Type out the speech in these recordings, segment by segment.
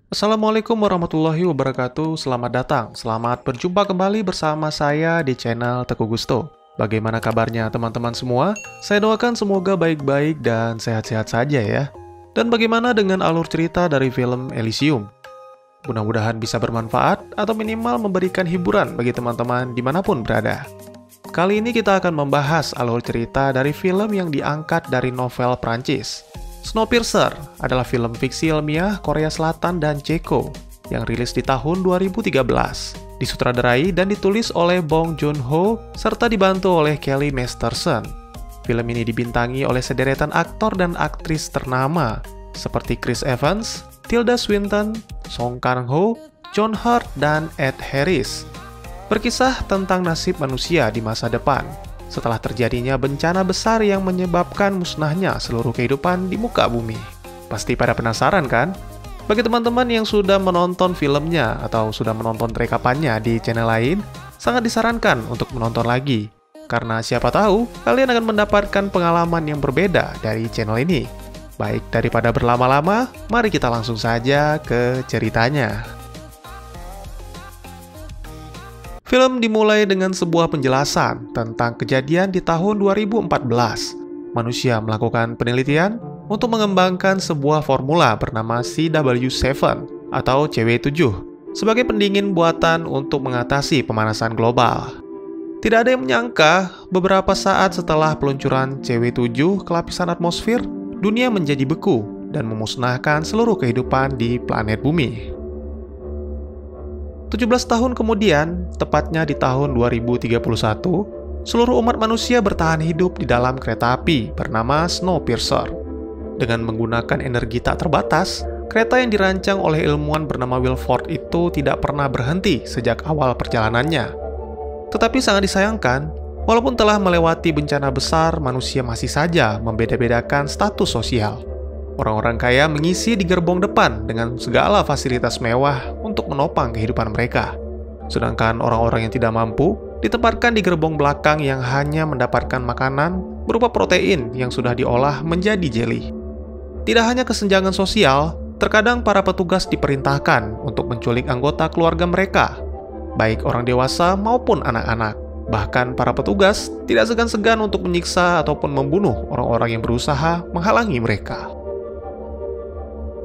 Assalamualaikum warahmatullahi wabarakatuh. Selamat datang, selamat berjumpa kembali bersama saya di channel Teguh Gusto. Bagaimana kabarnya teman-teman semua? Saya doakan semoga baik-baik dan sehat-sehat saja ya. Dan bagaimana dengan alur cerita dari film Elysium? Mudah-mudahan bisa bermanfaat atau minimal memberikan hiburan bagi teman-teman dimanapun berada. Kali ini kita akan membahas alur cerita dari film yang diangkat dari novel Prancis. Snowpiercer adalah film fiksi ilmiah Korea Selatan dan Ceko yang rilis di tahun 2013. Disutradarai dan ditulis oleh Bong Joon-ho serta dibantu oleh Kelly Masterson. Film ini dibintangi oleh sederetan aktor dan aktris ternama seperti Chris Evans, Tilda Swinton, Song Kang-ho, John Hurt, dan Ed Harris. Berkisah tentang nasib manusia di masa depan setelah terjadinya bencana besar yang menyebabkan musnahnya seluruh kehidupan di muka bumi. Pasti pada penasaran kan? Bagi teman-teman yang sudah menonton filmnya atau sudah menonton rekapannya di channel lain, sangat disarankan untuk menonton lagi. Karena siapa tahu, kalian akan mendapatkan pengalaman yang berbeda dari channel ini. Baik, daripada berlama-lama, mari kita langsung saja ke ceritanya. Film dimulai dengan sebuah penjelasan tentang kejadian di tahun 2014. Manusia melakukan penelitian untuk mengembangkan sebuah formula bernama CW7 atau CW7 sebagai pendingin buatan untuk mengatasi pemanasan global. Tidak ada yang menyangka, beberapa saat setelah peluncuran CW7 ke lapisan atmosfer, dunia menjadi beku dan memusnahkan seluruh kehidupan di planet bumi. 17 tahun kemudian, tepatnya di tahun 2031, seluruh umat manusia bertahan hidup di dalam kereta api bernama Snowpiercer. Dengan menggunakan energi tak terbatas, kereta yang dirancang oleh ilmuwan bernama Wilford itu tidak pernah berhenti sejak awal perjalanannya. Tetapi sangat disayangkan, walaupun telah melewati bencana besar, manusia masih saja membeda-bedakan status sosial. Orang-orang kaya mengisi di gerbong depan dengan segala fasilitas mewah untuk menopang kehidupan mereka. Sedangkan orang-orang yang tidak mampu ditempatkan di gerbong belakang yang hanya mendapatkan makanan berupa protein yang sudah diolah menjadi jeli. Tidak hanya kesenjangan sosial, terkadang para petugas diperintahkan untuk menculik anggota keluarga mereka, baik orang dewasa maupun anak-anak. Bahkan para petugas tidak segan-segan untuk menyiksa ataupun membunuh orang-orang yang berusaha menghalangi mereka.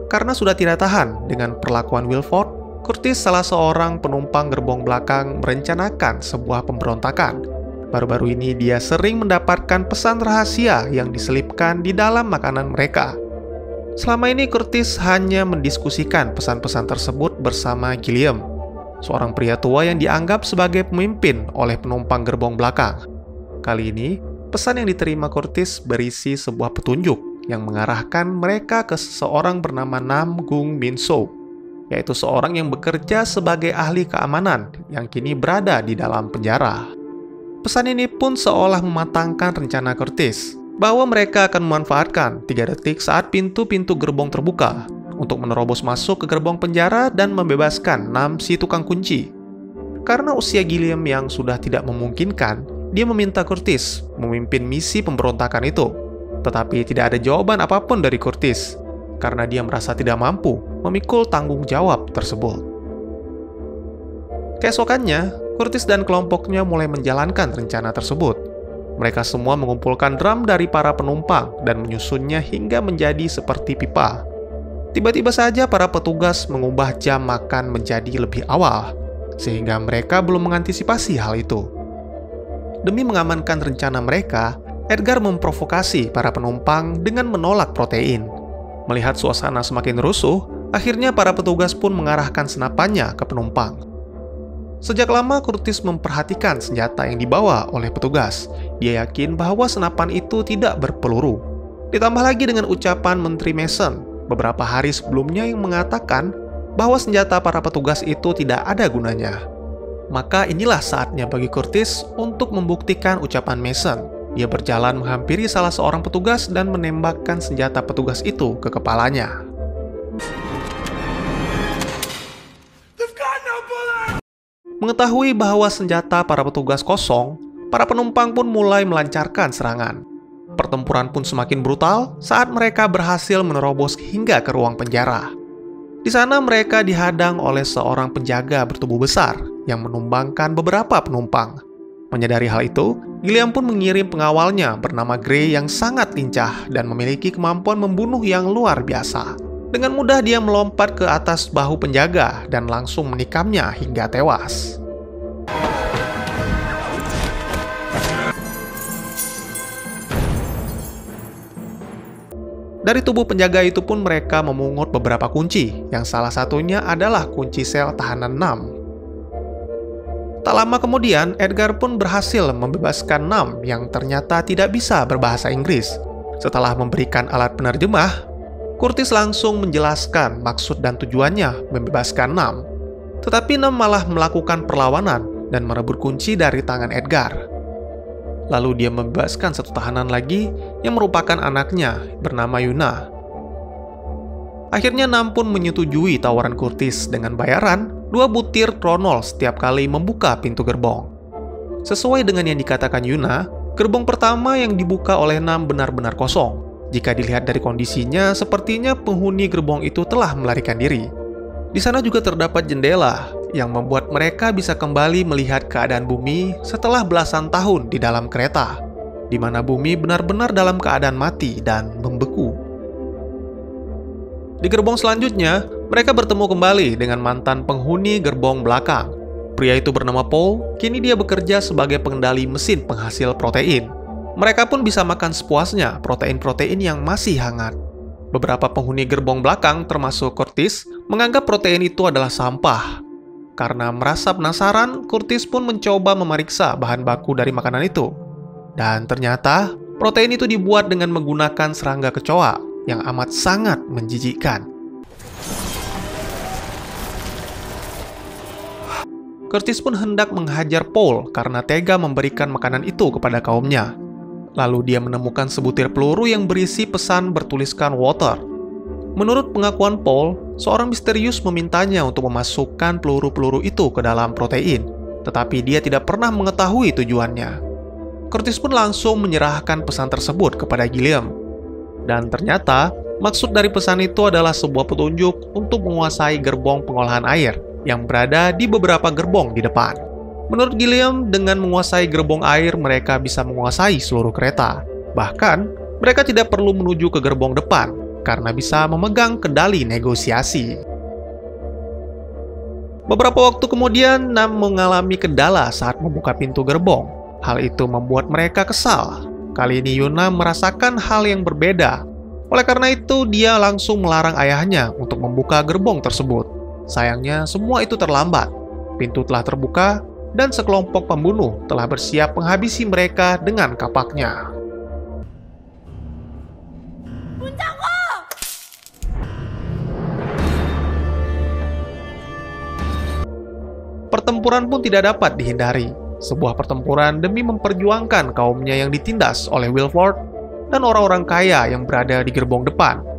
Karena sudah tidak tahan dengan perlakuan Wilford, Curtis, salah seorang penumpang gerbong belakang, merencanakan sebuah pemberontakan. Baru-baru ini dia sering mendapatkan pesan rahasia yang diselipkan di dalam makanan mereka. Selama ini Curtis hanya mendiskusikan pesan-pesan tersebut bersama Gilliam, seorang pria tua yang dianggap sebagai pemimpin oleh penumpang gerbong belakang. Kali ini, pesan yang diterima Curtis berisi sebuah petunjuk yang mengarahkan mereka ke seseorang bernama Nam Gung Min So, yaitu seorang yang bekerja sebagai ahli keamanan yang kini berada di dalam penjara. Pesan ini pun seolah mematangkan rencana Curtis bahwa mereka akan memanfaatkan 3 detik saat pintu-pintu gerbong terbuka untuk menerobos masuk ke gerbong penjara dan membebaskan Nam, si tukang kunci. Karena usia Gilliam yang sudah tidak memungkinkan, dia meminta Curtis memimpin misi pemberontakan itu. Tetapi tidak ada jawaban apapun dari Curtis, karena dia merasa tidak mampu memikul tanggung jawab tersebut. Keesokannya, Curtis dan kelompoknya mulai menjalankan rencana tersebut. Mereka semua mengumpulkan drum dari para penumpang dan menyusunnya hingga menjadi seperti pipa. Tiba-tiba saja para petugas mengubah jam makan menjadi lebih awal, sehingga mereka belum mengantisipasi hal itu. Demi mengamankan rencana mereka, Edgar memprovokasi para penumpang dengan menolak protein. Melihat suasana semakin rusuh, akhirnya para petugas pun mengarahkan senapannya ke penumpang. Sejak lama Curtis memperhatikan senjata yang dibawa oleh petugas. Dia yakin bahwa senapan itu tidak berpeluru. Ditambah lagi dengan ucapan Menteri Mason beberapa hari sebelumnya yang mengatakan bahwa senjata para petugas itu tidak ada gunanya. Maka inilah saatnya bagi Curtis untuk membuktikan ucapan Mason. Dia berjalan menghampiri salah seorang petugas dan menembakkan senjata petugas itu ke kepalanya. Mengetahui bahwa senjata para petugas kosong, para penumpang pun mulai melancarkan serangan. Pertempuran pun semakin brutal saat mereka berhasil menerobos hingga ke ruang penjara. Di sana mereka dihadang oleh seorang penjaga bertubuh besar yang menumbangkan beberapa penumpang. Menyadari hal itu, Gilliam pun mengirim pengawalnya bernama Gray yang sangat lincah dan memiliki kemampuan membunuh yang luar biasa. Dengan mudah dia melompat ke atas bahu penjaga dan langsung menikamnya hingga tewas. Dari tubuh penjaga itu pun mereka memungut beberapa kunci, yang salah satunya adalah kunci sel tahanan 6. Tak lama kemudian, Edgar pun berhasil membebaskan Nam yang ternyata tidak bisa berbahasa Inggris. Setelah memberikan alat penerjemah, Curtis langsung menjelaskan maksud dan tujuannya membebaskan Nam. Tetapi Nam malah melakukan perlawanan dan merebut kunci dari tangan Edgar. Lalu dia membebaskan satu tahanan lagi yang merupakan anaknya bernama Yuna. Akhirnya Nam pun menyetujui tawaran Curtis dengan bayaran 2 butir tronol setiap kali membuka pintu gerbong. Sesuai dengan yang dikatakan Yuna, gerbong pertama yang dibuka oleh Nam benar-benar kosong. Jika dilihat dari kondisinya, sepertinya penghuni gerbong itu telah melarikan diri. Di sana juga terdapat jendela yang membuat mereka bisa kembali melihat keadaan bumi setelah belasan tahun di dalam kereta, di mana bumi benar-benar dalam keadaan mati dan membeku. Di gerbong selanjutnya, mereka bertemu kembali dengan mantan penghuni gerbong belakang. Pria itu bernama Paul, kini dia bekerja sebagai pengendali mesin penghasil protein. Mereka pun bisa makan sepuasnya protein-protein yang masih hangat. Beberapa penghuni gerbong belakang, termasuk Curtis, menganggap protein itu adalah sampah. Karena merasa penasaran, Curtis pun mencoba memeriksa bahan baku dari makanan itu. Dan ternyata, protein itu dibuat dengan menggunakan serangga kecoa yang amat sangat menjijikkan. Curtis pun hendak menghajar Paul karena tega memberikan makanan itu kepada kaumnya. Lalu dia menemukan sebutir peluru yang berisi pesan bertuliskan water. Menurut pengakuan Paul, seorang misterius memintanya untuk memasukkan peluru-peluru itu ke dalam protein, tetapi dia tidak pernah mengetahui tujuannya. Curtis pun langsung menyerahkan pesan tersebut kepada Gilliam. Dan ternyata, maksud dari pesan itu adalah sebuah petunjuk untuk menguasai gerbong pengolahan air yang berada di beberapa gerbong di depan. Menurut Gilliam, dengan menguasai gerbong air, mereka bisa menguasai seluruh kereta. Bahkan, mereka tidak perlu menuju ke gerbong depan, karena bisa memegang kendali negosiasi. Beberapa waktu kemudian, Nam mengalami kendala saat membuka pintu gerbong. Hal itu membuat mereka kesal. Kali ini Yuna merasakan hal yang berbeda. Oleh karena itu, dia langsung melarang ayahnya untuk membuka gerbong tersebut. Sayangnya, semua itu terlambat. Pintu telah terbuka, dan sekelompok pembunuh telah bersiap menghabisi mereka dengan kapaknya. Pertempuran pun tidak dapat dihindari. Sebuah pertempuran demi memperjuangkan kaumnya yang ditindas oleh Wilford dan orang-orang kaya yang berada di gerbong depan.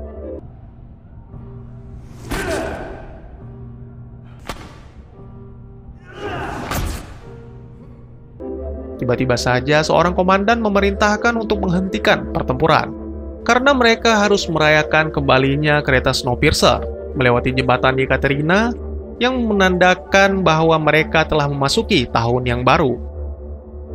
Tiba-tiba saja seorang komandan memerintahkan untuk menghentikan pertempuran karena mereka harus merayakan kembalinya kereta Snowpiercer melewati jembatan Yekaterina yang menandakan bahwa mereka telah memasuki tahun yang baru.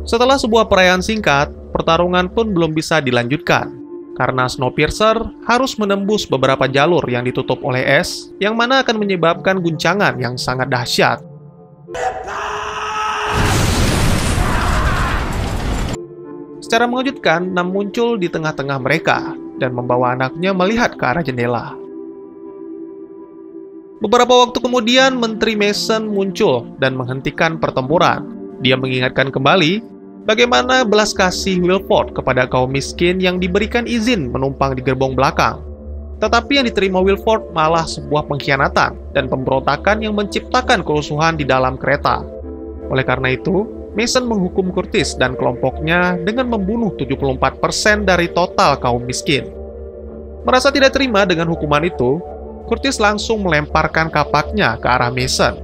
Setelah sebuah perayaan singkat, pertarungan pun belum bisa dilanjutkan karena Snowpiercer harus menembus beberapa jalur yang ditutup oleh es yang mana akan menyebabkan guncangan yang sangat dahsyat. Secara mengejutkan, Nam muncul di tengah-tengah mereka dan membawa anaknya melihat ke arah jendela. Beberapa waktu kemudian, Menteri Mason muncul dan menghentikan pertempuran. Dia mengingatkan kembali bagaimana belas kasih Wilford kepada kaum miskin yang diberikan izin menumpang di gerbong belakang. Tetapi yang diterima Wilford malah sebuah pengkhianatan dan pemberontakan yang menciptakan kerusuhan di dalam kereta. Oleh karena itu, Mason menghukum Curtis dan kelompoknya dengan membunuh 74% dari total kaum miskin. Merasa tidak terima dengan hukuman itu, Curtis langsung melemparkan kapaknya ke arah Mason.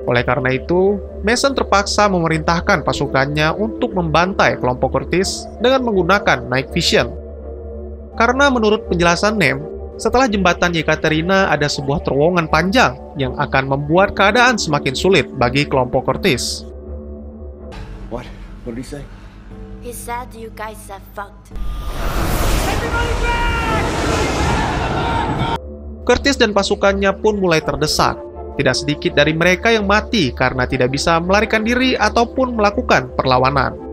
Oleh karena itu, Mason terpaksa memerintahkan pasukannya untuk membantai kelompok Curtis dengan menggunakan night vision. Karena menurut penjelasan Nem, setelah jembatan Yekaterina ada sebuah terowongan panjang yang akan membuat keadaan semakin sulit bagi kelompok Curtis. What? What did he say? He said you guys are fucked. Curtis dan pasukannya pun mulai terdesak. Tidak sedikit dari mereka yang mati karena tidak bisa melarikan diri ataupun melakukan perlawanan.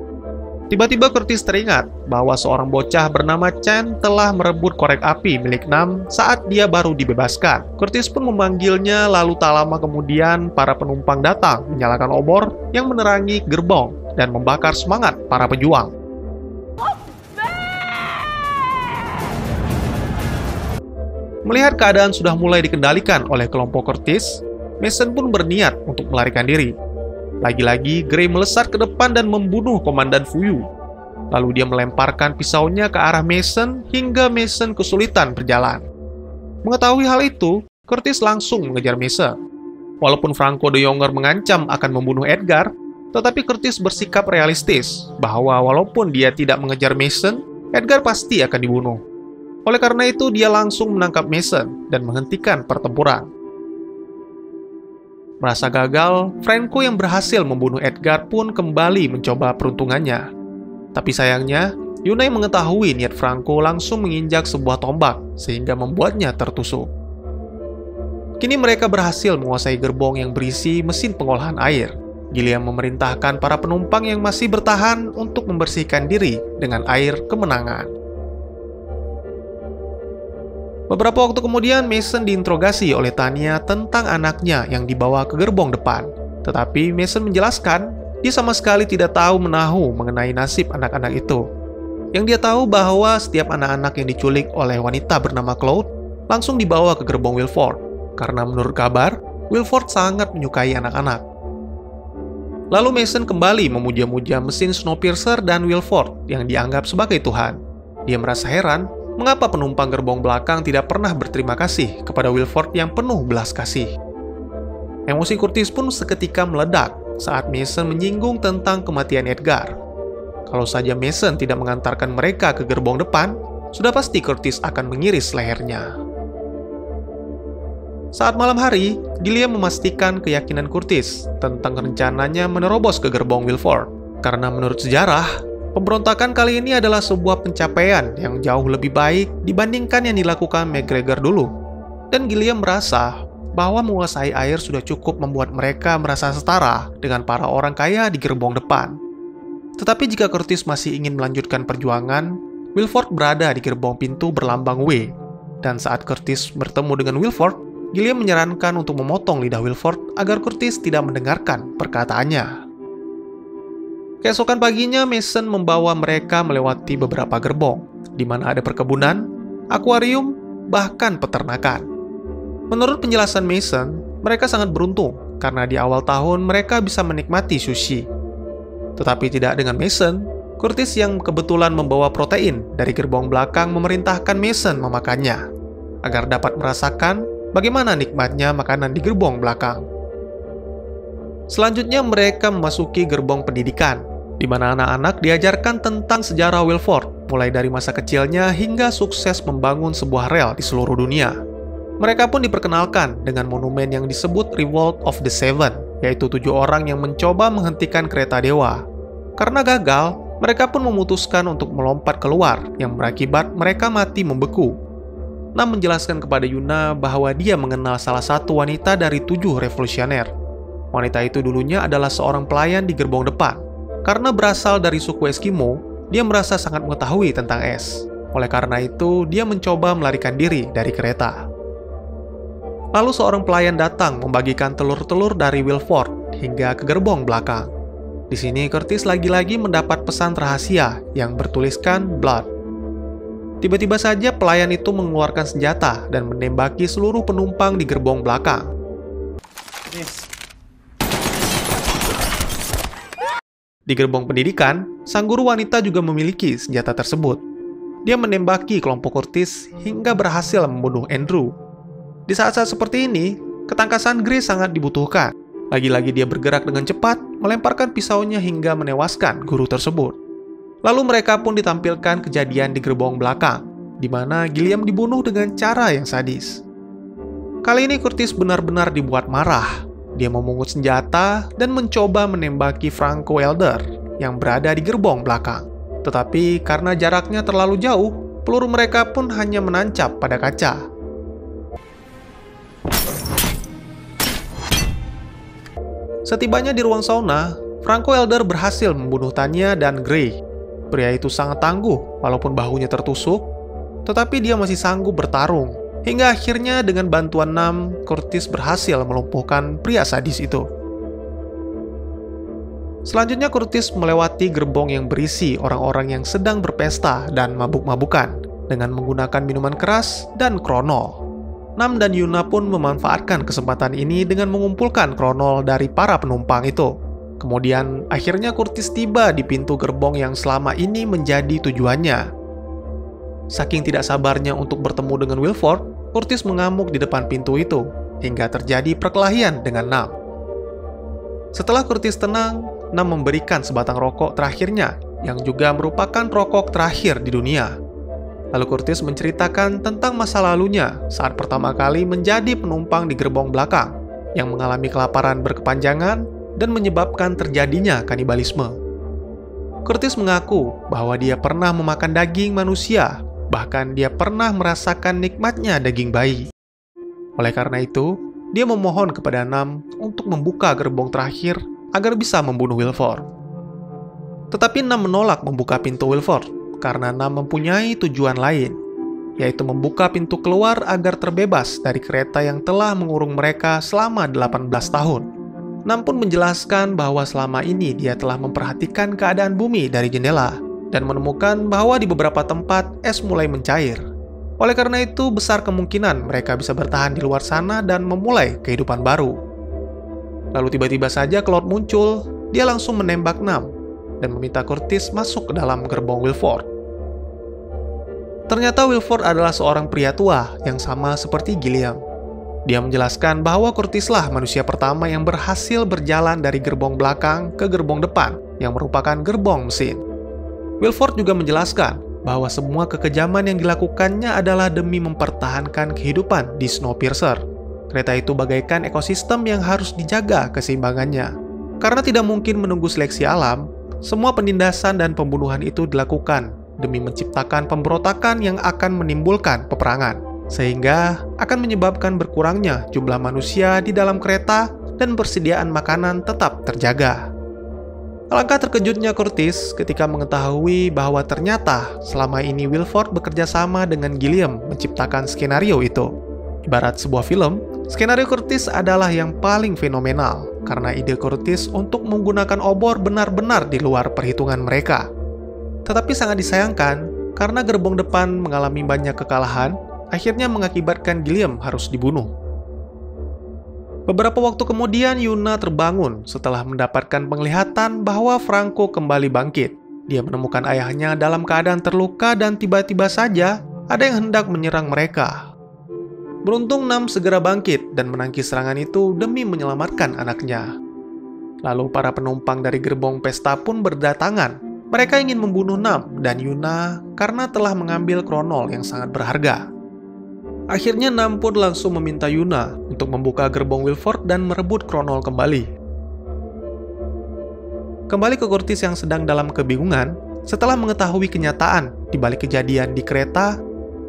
Tiba-tiba Curtis teringat bahwa seorang bocah bernama Chen telah merebut korek api milik Nam saat dia baru dibebaskan. Curtis pun memanggilnya, lalu tak lama kemudian para penumpang datang menyalakan obor yang menerangi gerbong dan membakar semangat para pejuang. Melihat keadaan sudah mulai dikendalikan oleh kelompok Curtis, Mason pun berniat untuk melarikan diri. Lagi-lagi, Gray melesat ke depan dan membunuh Komandan Fuyu. Lalu dia melemparkan pisaunya ke arah Mason hingga Mason kesulitan berjalan. Mengetahui hal itu, Curtis langsung mengejar Mason. Walaupun Franco de Jonger mengancam akan membunuh Edgar, tetapi Curtis bersikap realistis bahwa walaupun dia tidak mengejar Mason, Edgar pasti akan dibunuh. Oleh karena itu, dia langsung menangkap Mason dan menghentikan pertempuran. Merasa gagal, Franco yang berhasil membunuh Edgar pun kembali mencoba peruntungannya. Tapi sayangnya, Yunai mengetahui niat Franco langsung menginjak sebuah tombak sehingga membuatnya tertusuk. Kini mereka berhasil menguasai gerbong yang berisi mesin pengolahan air. Gilliam memerintahkan para penumpang yang masih bertahan untuk membersihkan diri dengan air kemenangan. Beberapa waktu kemudian, Mason diinterogasi oleh Tanya tentang anaknya yang dibawa ke gerbong depan. Tetapi Mason menjelaskan, dia sama sekali tidak tahu menahu mengenai nasib anak-anak itu. Yang dia tahu bahwa setiap anak-anak yang diculik oleh wanita bernama Claude langsung dibawa ke gerbong Wilford. Karena menurut kabar, Wilford sangat menyukai anak-anak. Lalu Mason kembali memuja-muja mesin Snowpiercer dan Wilford yang dianggap sebagai Tuhan. Dia merasa heran, mengapa penumpang gerbong belakang tidak pernah berterima kasih kepada Wilford yang penuh belas kasih. Emosi Curtis pun seketika meledak saat Mason menyinggung tentang kematian Edgar. Kalau saja Mason tidak mengantarkan mereka ke gerbong depan, sudah pasti Curtis akan mengiris lehernya. Saat malam hari, Gilliam memastikan keyakinan Curtis tentang rencananya menerobos ke gerbong Wilford. Karena menurut sejarah, pemberontakan kali ini adalah sebuah pencapaian yang jauh lebih baik dibandingkan yang dilakukan MacGregor dulu. Dan Gilliam merasa bahwa menguasai air sudah cukup membuat mereka merasa setara dengan para orang kaya di gerbong depan. Tetapi jika Curtis masih ingin melanjutkan perjuangan, Wilford berada di gerbong pintu berlambang W. Dan saat Curtis bertemu dengan Wilford, Gilliam menyarankan untuk memotong lidah Wilford agar Curtis tidak mendengarkan perkataannya. Keesokan paginya, Mason membawa mereka melewati beberapa gerbong, di mana ada perkebunan, akuarium, bahkan peternakan. Menurut penjelasan Mason, mereka sangat beruntung karena di awal tahun mereka bisa menikmati sushi. Tetapi tidak dengan Mason. Curtis yang kebetulan membawa protein dari gerbong belakang memerintahkan Mason memakannya, agar dapat merasakan bagaimana nikmatnya makanan di gerbong belakang. Selanjutnya mereka memasuki gerbong pendidikan, di mana anak-anak diajarkan tentang sejarah Wilford, mulai dari masa kecilnya hingga sukses membangun sebuah rel di seluruh dunia. Mereka pun diperkenalkan dengan monumen yang disebut Revolt of the Seven, yaitu 7 orang yang mencoba menghentikan kereta dewa. Karena gagal, mereka pun memutuskan untuk melompat keluar, yang berakibat mereka mati membeku. Nam menjelaskan kepada Yuna bahwa dia mengenal salah satu wanita dari 7 revolusioner. Wanita itu dulunya adalah seorang pelayan di gerbong depan. Karena berasal dari suku Eskimo, dia merasa sangat mengetahui tentang es. Oleh karena itu, dia mencoba melarikan diri dari kereta. Lalu seorang pelayan datang membagikan telur-telur dari Wilford hingga ke gerbong belakang. Di sini Curtis lagi-lagi mendapat pesan rahasia yang bertuliskan Blood. Tiba-tiba saja pelayan itu mengeluarkan senjata dan menembaki seluruh penumpang di gerbong belakang. Di gerbong pendidikan, sang guru wanita juga memiliki senjata tersebut. Dia menembaki kelompok Curtis hingga berhasil membunuh Andrew. Di saat-saat seperti ini, ketangkasan Gray sangat dibutuhkan. Lagi-lagi dia bergerak dengan cepat, melemparkan pisaunya hingga menewaskan guru tersebut. Lalu mereka pun ditampilkan kejadian di gerbong belakang, di mana Gilliam dibunuh dengan cara yang sadis. Kali ini Curtis benar-benar dibuat marah. Dia memungut senjata dan mencoba menembaki Franco Elder yang berada di gerbong belakang. Tetapi karena jaraknya terlalu jauh, peluru mereka pun hanya menancap pada kaca. Setibanya di ruang sauna, Franco Elder berhasil membunuh Tanya dan Gray. Pria itu sangat tangguh walaupun bahunya tertusuk, tetapi dia masih sanggup bertarung. Hingga akhirnya dengan bantuan Nam, Curtis berhasil melumpuhkan pria sadis itu. Selanjutnya Curtis melewati gerbong yang berisi orang-orang yang sedang berpesta dan mabuk-mabukan dengan menggunakan minuman keras dan kronol. Nam dan Yuna pun memanfaatkan kesempatan ini dengan mengumpulkan kronol dari para penumpang itu. Kemudian, akhirnya Curtis tiba di pintu gerbong yang selama ini menjadi tujuannya. Saking tidak sabarnya untuk bertemu dengan Wilford, Curtis mengamuk di depan pintu itu, hingga terjadi perkelahian dengan Nam. Setelah Curtis tenang, Nam memberikan sebatang rokok terakhirnya, yang juga merupakan rokok terakhir di dunia. Lalu Curtis menceritakan tentang masa lalunya saat pertama kali menjadi penumpang di gerbong belakang yang mengalami kelaparan berkepanjangan dan menyebabkan terjadinya kanibalisme. Curtis mengaku bahwa dia pernah memakan daging manusia, bahkan dia pernah merasakan nikmatnya daging bayi. Oleh karena itu, dia memohon kepada Nam untuk membuka gerbong terakhir agar bisa membunuh Wilford. Tetapi Nam menolak membuka pintu Wilford karena Nam mempunyai tujuan lain, yaitu membuka pintu keluar agar terbebas dari kereta yang telah mengurung mereka selama 18 tahun. Nam pun menjelaskan bahwa selama ini dia telah memperhatikan keadaan bumi dari jendela dan menemukan bahwa di beberapa tempat es mulai mencair. Oleh karena itu, besar kemungkinan mereka bisa bertahan di luar sana dan memulai kehidupan baru. Lalu tiba-tiba saja Claude muncul, dia langsung menembak Nam dan meminta Curtis masuk ke dalam gerbong Wilford. Ternyata Wilford adalah seorang pria tua yang sama seperti Gilliam. Dia menjelaskan bahwa Curtislah manusia pertama yang berhasil berjalan dari gerbong belakang ke gerbong depan yang merupakan gerbong mesin. Wilford juga menjelaskan bahwa semua kekejaman yang dilakukannya adalah demi mempertahankan kehidupan di Snowpiercer. Kereta itu bagaikan ekosistem yang harus dijaga keseimbangannya. Karena tidak mungkin menunggu seleksi alam, semua penindasan dan pembunuhan itu dilakukan demi menciptakan pemberontakan yang akan menimbulkan peperangan, sehingga akan menyebabkan berkurangnya jumlah manusia di dalam kereta dan persediaan makanan tetap terjaga. Alangkah terkejutnya Curtis ketika mengetahui bahwa ternyata selama ini Wilford bekerja sama dengan Gilliam menciptakan skenario itu. Ibarat sebuah film, skenario Curtis adalah yang paling fenomenal karena ide Curtis untuk menggunakan obor benar-benar di luar perhitungan mereka. Tetapi sangat disayangkan, karena gerbong depan mengalami banyak kekalahan, akhirnya mengakibatkan Gilliam harus dibunuh. Beberapa waktu kemudian Yuna terbangun setelah mendapatkan penglihatan bahwa Franco kembali bangkit. Dia menemukan ayahnya dalam keadaan terluka dan tiba-tiba saja ada yang hendak menyerang mereka. Beruntung Nam segera bangkit dan menangkis serangan itu demi menyelamatkan anaknya. Lalu para penumpang dari gerbong pesta pun berdatangan. Mereka ingin membunuh Nam dan Yuna karena telah mengambil kronol yang sangat berharga. Akhirnya Nam pun langsung meminta Yuna untuk membuka gerbong Wilford dan merebut kronol kembali. Kembali ke Curtis yang sedang dalam kebingungan, setelah mengetahui kenyataan di balik kejadian di kereta,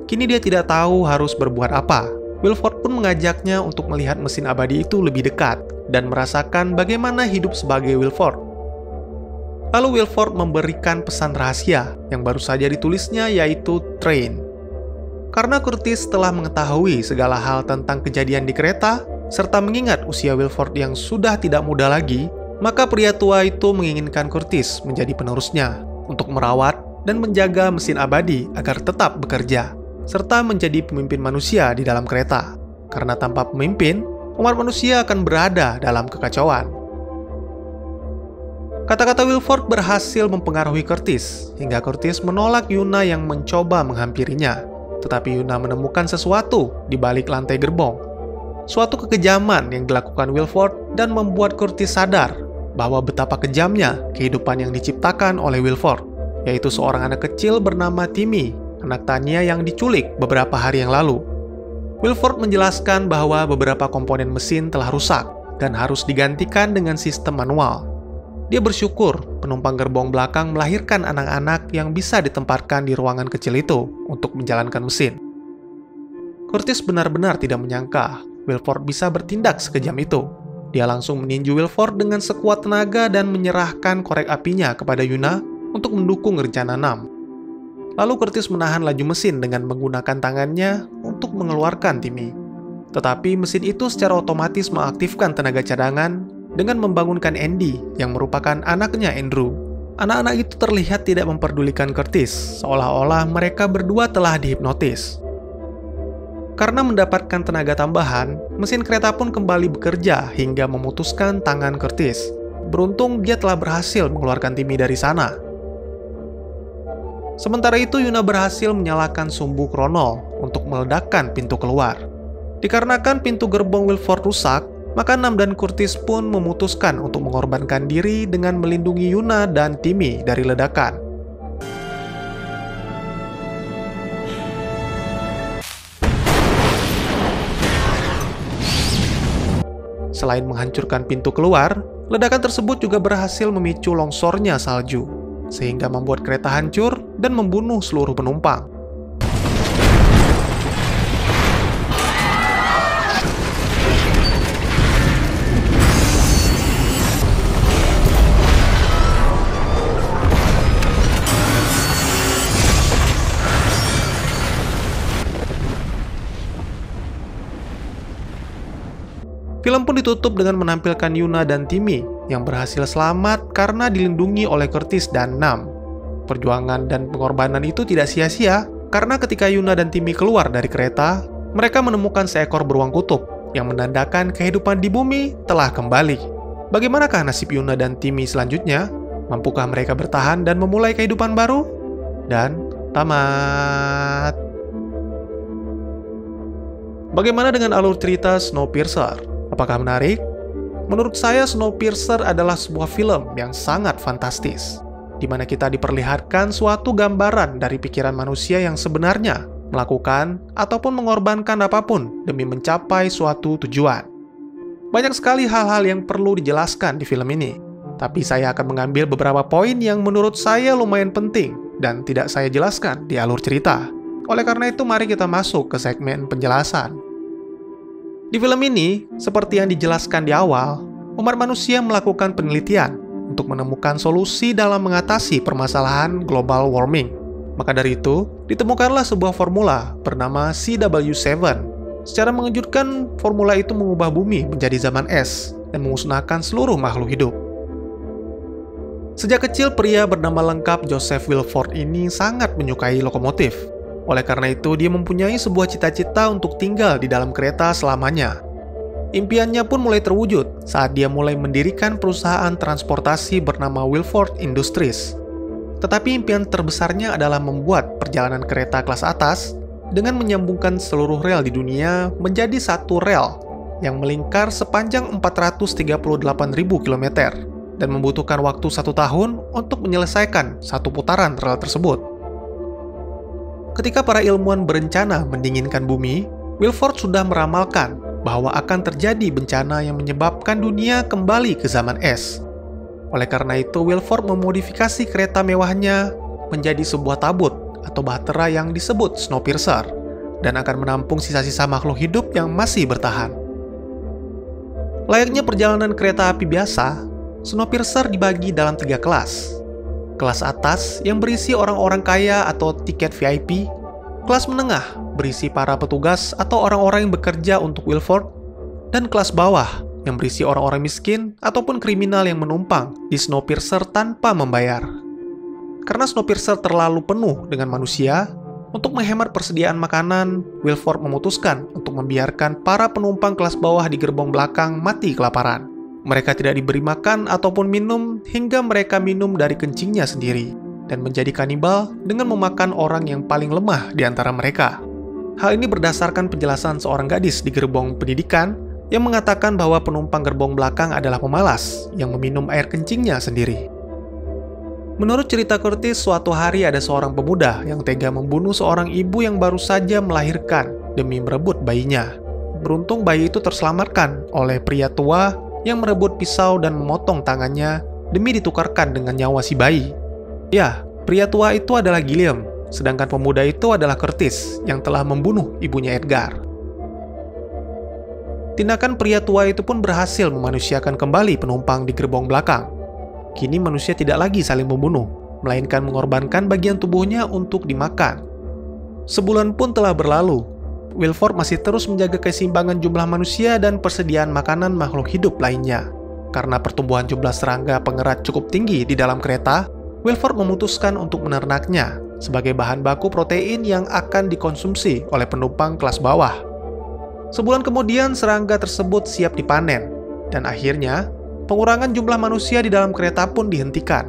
kini dia tidak tahu harus berbuat apa. Wilford pun mengajaknya untuk melihat mesin abadi itu lebih dekat dan merasakan bagaimana hidup sebagai Wilford. Lalu Wilford memberikan pesan rahasia yang baru saja ditulisnya, yaitu Train. Karena Curtis telah mengetahui segala hal tentang kejadian di kereta, serta mengingat usia Wilford yang sudah tidak muda lagi, maka pria tua itu menginginkan Curtis menjadi penerusnya untuk merawat dan menjaga mesin abadi agar tetap bekerja, serta menjadi pemimpin manusia di dalam kereta. Karena tanpa pemimpin, umat manusia akan berada dalam kekacauan. Kata-kata Wilford berhasil mempengaruhi Curtis, hingga Curtis menolak Yuna yang mencoba menghampirinya. Tetapi Yuna menemukan sesuatu di balik lantai gerbong. Suatu kekejaman yang dilakukan Wilford dan membuat Curtis sadar bahwa betapa kejamnya kehidupan yang diciptakan oleh Wilford, yaitu seorang anak kecil bernama Timmy, anak Tanya yang diculik beberapa hari yang lalu. Wilford menjelaskan bahwa beberapa komponen mesin telah rusak dan harus digantikan dengan sistem manual. Dia bersyukur penumpang gerbong belakang melahirkan anak-anak yang bisa ditempatkan di ruangan kecil itu untuk menjalankan mesin. Curtis benar-benar tidak menyangka Wilford bisa bertindak sekejam itu. Dia langsung meninju Wilford dengan sekuat tenaga dan menyerahkan korek apinya kepada Yuna untuk mendukung rencana Nam. Lalu Curtis menahan laju mesin dengan menggunakan tangannya untuk mengeluarkan Timmy. Tetapi mesin itu secara otomatis mengaktifkan tenaga cadangan dengan membangunkan Andy yang merupakan anaknya Andrew. Anak-anak itu terlihat tidak memperdulikan Curtis, seolah-olah mereka berdua telah dihipnotis. Karena mendapatkan tenaga tambahan, mesin kereta pun kembali bekerja hingga memutuskan tangan Curtis. Beruntung dia telah berhasil mengeluarkan Timmy dari sana. Sementara itu, Yuna berhasil menyalakan sumbu kronol untuk meledakkan pintu keluar. Dikarenakan pintu gerbong Wilford rusak, maka Nam dan Curtis pun memutuskan untuk mengorbankan diri dengan melindungi Yuna dan Timmy dari ledakan. Selain menghancurkan pintu keluar, ledakan tersebut juga berhasil memicu longsornya salju, sehingga membuat kereta hancur dan membunuh seluruh penumpang. Film pun ditutup dengan menampilkan Yuna dan Timmy yang berhasil selamat karena dilindungi oleh Curtis dan Nam. Perjuangan dan pengorbanan itu tidak sia-sia karena ketika Yuna dan Timmy keluar dari kereta, mereka menemukan seekor beruang kutub yang menandakan kehidupan di bumi telah kembali. Bagaimanakah nasib Yuna dan Timmy selanjutnya? Mampukah mereka bertahan dan memulai kehidupan baru? Dan tamat. Bagaimana dengan alur cerita Snowpiercer? Apakah menarik? Menurut saya, Snowpiercer adalah sebuah film yang sangat fantastis, di mana kita diperlihatkan suatu gambaran dari pikiran manusia yang sebenarnya melakukan ataupun mengorbankan apapun demi mencapai suatu tujuan. Banyak sekali hal-hal yang perlu dijelaskan di film ini, tapi saya akan mengambil beberapa poin yang menurut saya lumayan penting dan tidak saya jelaskan di alur cerita. Oleh karena itu, mari kita masuk ke segmen penjelasan. Di film ini, seperti yang dijelaskan di awal, umat manusia melakukan penelitian untuk menemukan solusi dalam mengatasi permasalahan global warming. Maka dari itu, ditemukanlah sebuah formula bernama CW7. Secara mengejutkan, formula itu mengubah bumi menjadi zaman es dan memusnahkan seluruh makhluk hidup. Sejak kecil, pria bernama lengkap Joseph Wilford ini sangat menyukai lokomotif. Oleh karena itu, dia mempunyai sebuah cita-cita untuk tinggal di dalam kereta selamanya. Impiannya pun mulai terwujud saat dia mulai mendirikan perusahaan transportasi bernama Wilford Industries. Tetapi impian terbesarnya adalah membuat perjalanan kereta kelas atas dengan menyambungkan seluruh rel di dunia menjadi satu rel yang melingkar sepanjang 438.000 km dan membutuhkan waktu 1 tahun untuk menyelesaikan satu putaran rel tersebut. Ketika para ilmuwan berencana mendinginkan bumi, Wilford sudah meramalkan bahwa akan terjadi bencana yang menyebabkan dunia kembali ke zaman es. Oleh karena itu, Wilford memodifikasi kereta mewahnya menjadi sebuah tabut atau bahtera yang disebut Snowpiercer dan akan menampung sisa-sisa makhluk hidup yang masih bertahan. Layaknya perjalanan kereta api biasa, Snowpiercer dibagi dalam 3 kelas. Kelas atas yang berisi orang-orang kaya atau tiket VIP, kelas menengah berisi para petugas atau orang-orang yang bekerja untuk Wilford, dan kelas bawah yang berisi orang-orang miskin ataupun kriminal yang menumpang di Snowpiercer tanpa membayar. Karena Snowpiercer terlalu penuh dengan manusia, untuk menghemat persediaan makanan, Wilford memutuskan untuk membiarkan para penumpang kelas bawah di gerbong belakang mati kelaparan. Mereka tidak diberi makan ataupun minum hingga mereka minum dari kencingnya sendiri dan menjadi kanibal dengan memakan orang yang paling lemah di antara mereka. Hal ini berdasarkan penjelasan seorang gadis di gerbong pendidikan yang mengatakan bahwa penumpang gerbong belakang adalah pemalas yang meminum air kencingnya sendiri. Menurut cerita Curtis, suatu hari ada seorang pemuda yang tega membunuh seorang ibu yang baru saja melahirkan demi merebut bayinya. Beruntung bayi itu terselamatkan oleh pria tua yang merebut pisau dan memotong tangannya demi ditukarkan dengan nyawa si bayi. Ya, pria tua itu adalah Gilliam, sedangkan pemuda itu adalah Curtis yang telah membunuh ibunya Edgar. Tindakan pria tua itu pun berhasil memanusiakan kembali penumpang di gerbong belakang. Kini manusia tidak lagi saling membunuh, melainkan mengorbankan bagian tubuhnya untuk dimakan. Sebulan pun telah berlalu. Wilford masih terus menjaga keseimbangan jumlah manusia dan persediaan makanan makhluk hidup lainnya. Karena pertumbuhan jumlah serangga pengerat cukup tinggi di dalam kereta, Wilford memutuskan untuk menernaknya sebagai bahan baku protein yang akan dikonsumsi oleh penumpang kelas bawah. Sebulan kemudian, serangga tersebut siap dipanen, dan akhirnya pengurangan jumlah manusia di dalam kereta pun dihentikan.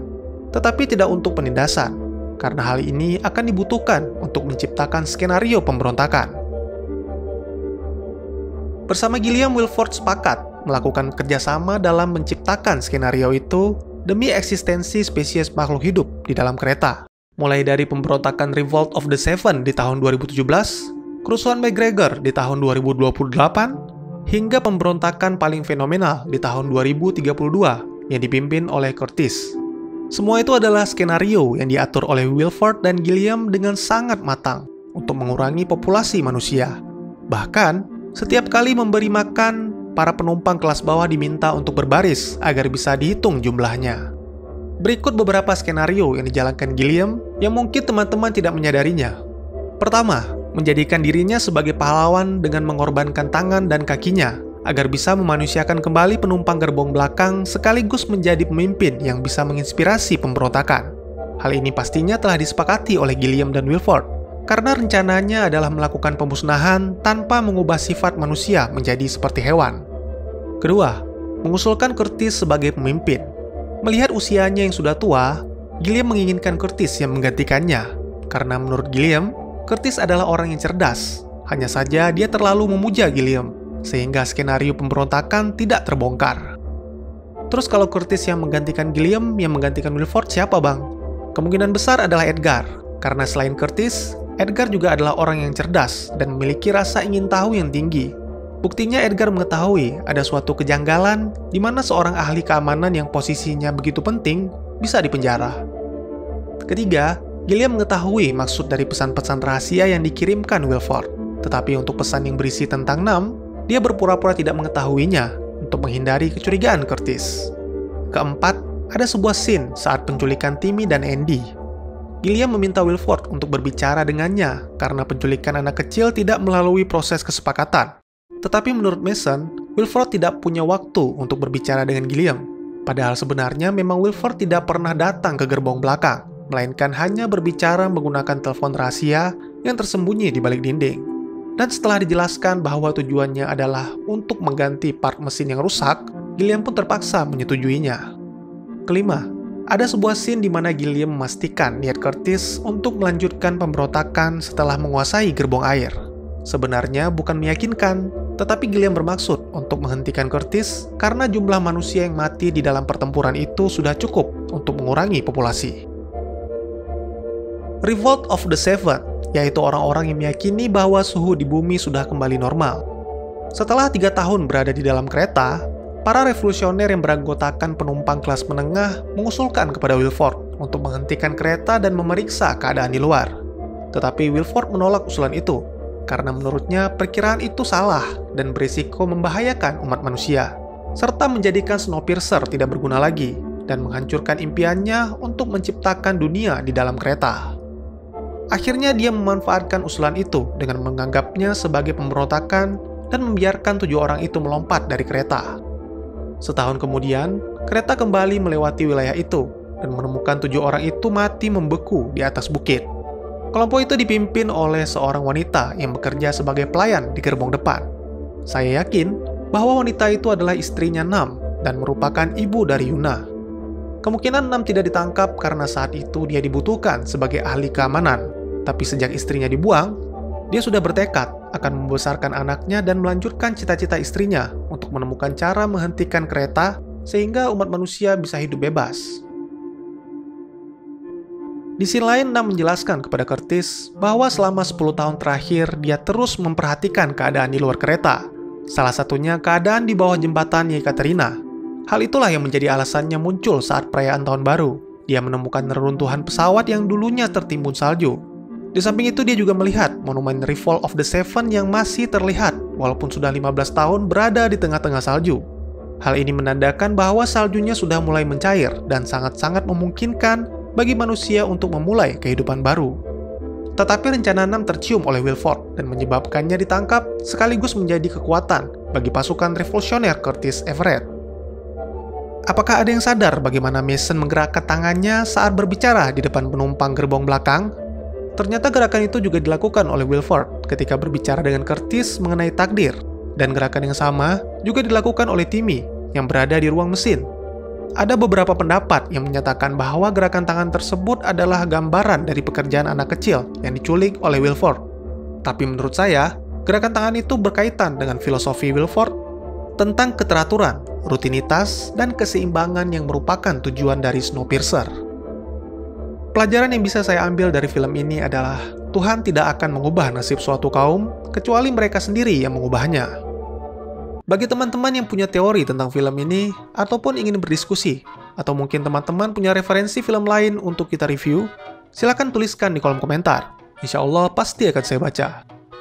Tetapi tidak untuk penindasan, karena hal ini akan dibutuhkan untuk menciptakan skenario pemberontakan. Bersama Gilliam, Wilford sepakat melakukan kerjasama dalam menciptakan skenario itu demi eksistensi spesies makhluk hidup di dalam kereta. Mulai dari pemberontakan Revolt of the Seven di tahun 2017, kerusuhan McGregor di tahun 2028, hingga pemberontakan paling fenomenal di tahun 2032 yang dipimpin oleh Curtis. Semua itu adalah skenario yang diatur oleh Wilford dan Gilliam dengan sangat matang untuk mengurangi populasi manusia. Bahkan, setiap kali memberi makan, para penumpang kelas bawah diminta untuk berbaris agar bisa dihitung jumlahnya. Berikut beberapa skenario yang dijalankan Gilliam yang mungkin teman-teman tidak menyadarinya. Pertama, menjadikan dirinya sebagai pahlawan dengan mengorbankan tangan dan kakinya agar bisa memanusiakan kembali penumpang gerbong belakang sekaligus menjadi pemimpin yang bisa menginspirasi pemberontakan. Hal ini pastinya telah disepakati oleh Gilliam dan Wilford, karena rencananya adalah melakukan pemusnahan tanpa mengubah sifat manusia menjadi seperti hewan. Kedua, mengusulkan Curtis sebagai pemimpin. Melihat usianya yang sudah tua, Gilliam menginginkan Curtis yang menggantikannya, karena menurut Gilliam, Curtis adalah orang yang cerdas. Hanya saja dia terlalu memuja Gilliam, sehingga skenario pemberontakan tidak terbongkar. Terus kalau Curtis yang menggantikan Gilliam, yang menggantikan Wilford siapa bang? Kemungkinan besar adalah Edgar, karena selain Curtis, Edgar juga adalah orang yang cerdas dan memiliki rasa ingin tahu yang tinggi. Buktinya Edgar mengetahui ada suatu kejanggalan di mana seorang ahli keamanan yang posisinya begitu penting bisa dipenjara. Ketiga, Gilliam mengetahui maksud dari pesan-pesan rahasia yang dikirimkan Wilford. Tetapi untuk pesan yang berisi tentang Nam, dia berpura-pura tidak mengetahuinya untuk menghindari kecurigaan Curtis. Keempat, ada sebuah scene saat penculikan Timmy dan Andy. Gilliam meminta Wilford untuk berbicara dengannya karena penculikan anak kecil tidak melalui proses kesepakatan. Tetapi menurut Mason, Wilford tidak punya waktu untuk berbicara dengan Gilliam. Padahal sebenarnya memang Wilford tidak pernah datang ke gerbong belakang, melainkan hanya berbicara menggunakan telepon rahasia yang tersembunyi di balik dinding. Dan setelah dijelaskan bahwa tujuannya adalah untuk mengganti part mesin yang rusak, Gilliam pun terpaksa menyetujuinya. Kelima, ada sebuah scene di mana Gilliam memastikan niat Curtis untuk melanjutkan pemberontakan setelah menguasai gerbong air. Sebenarnya bukan meyakinkan, tetapi Gilliam bermaksud untuk menghentikan Curtis karena jumlah manusia yang mati di dalam pertempuran itu sudah cukup untuk mengurangi populasi. Revolt of the Seven, yaitu orang-orang yang meyakini bahwa suhu di bumi sudah kembali normal. Setelah 3 tahun berada di dalam kereta, para revolusioner yang beranggotakan penumpang kelas menengah mengusulkan kepada Wilford untuk menghentikan kereta dan memeriksa keadaan di luar. Tetapi Wilford menolak usulan itu, karena menurutnya perkiraan itu salah dan berisiko membahayakan umat manusia, serta menjadikan Snowpiercer tidak berguna lagi dan menghancurkan impiannya untuk menciptakan dunia di dalam kereta. Akhirnya dia memanfaatkan usulan itu dengan menganggapnya sebagai pemberontakan dan membiarkan 7 orang itu melompat dari kereta. Setahun kemudian, kereta kembali melewati wilayah itu dan menemukan 7 orang itu mati membeku di atas bukit. Kelompok itu dipimpin oleh seorang wanita yang bekerja sebagai pelayan di gerbong depan. Saya yakin bahwa wanita itu adalah istrinya Nam dan merupakan ibu dari Yuna. Kemungkinan Nam tidak ditangkap karena saat itu dia dibutuhkan sebagai ahli keamanan. Tapi sejak istrinya dibuang, dia sudah bertekad akan membesarkan anaknya dan melanjutkan cita-cita istrinya untuk menemukan cara menghentikan kereta sehingga umat manusia bisa hidup bebas. Di sisi lain, Nam menjelaskan kepada Curtis bahwa selama 10 tahun terakhir dia terus memperhatikan keadaan di luar kereta. Salah satunya keadaan di bawah jembatan Yekaterina. Hal itulah yang menjadi alasannya muncul saat perayaan tahun baru. Dia menemukan reruntuhan pesawat yang dulunya tertimbun salju. Di samping itu dia juga melihat monumen Revolt of the Seven yang masih terlihat walaupun sudah 15 tahun berada di tengah-tengah salju. Hal ini menandakan bahwa saljunya sudah mulai mencair dan sangat-sangat memungkinkan bagi manusia untuk memulai kehidupan baru. Tetapi rencana Nam tercium oleh Wilford dan menyebabkannya ditangkap sekaligus menjadi kekuatan bagi pasukan revolusioner Curtis Everett. Apakah ada yang sadar bagaimana Mason menggerakkan tangannya saat berbicara di depan penumpang gerbong belakang? Ternyata gerakan itu juga dilakukan oleh Wilford ketika berbicara dengan Curtis mengenai takdir. Dan gerakan yang sama juga dilakukan oleh Timmy yang berada di ruang mesin. Ada beberapa pendapat yang menyatakan bahwa gerakan tangan tersebut adalah gambaran dari pekerjaan anak kecil yang diculik oleh Wilford. Tapi menurut saya, gerakan tangan itu berkaitan dengan filosofi Wilford tentang keteraturan, rutinitas, dan keseimbangan yang merupakan tujuan dari Snowpiercer. Pelajaran yang bisa saya ambil dari film ini adalah Tuhan tidak akan mengubah nasib suatu kaum kecuali mereka sendiri yang mengubahnya. Bagi teman-teman yang punya teori tentang film ini ataupun ingin berdiskusi, atau mungkin teman-teman punya referensi film lain untuk kita review, silakan tuliskan di kolom komentar. Insya Allah pasti akan saya baca.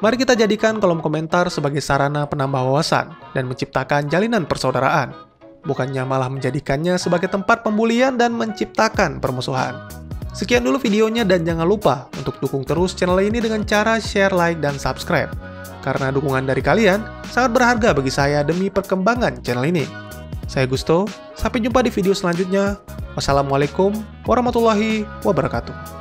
Mari kita jadikan kolom komentar sebagai sarana penambah wawasan dan menciptakan jalinan persaudaraan, bukannya malah menjadikannya sebagai tempat pembulian dan menciptakan permusuhan. Sekian dulu videonya dan jangan lupa untuk dukung terus channel ini dengan cara share, like, dan subscribe. Karena dukungan dari kalian sangat berharga bagi saya demi perkembangan channel ini. Saya Gusto, sampai jumpa di video selanjutnya. Wassalamualaikum warahmatullahi wabarakatuh.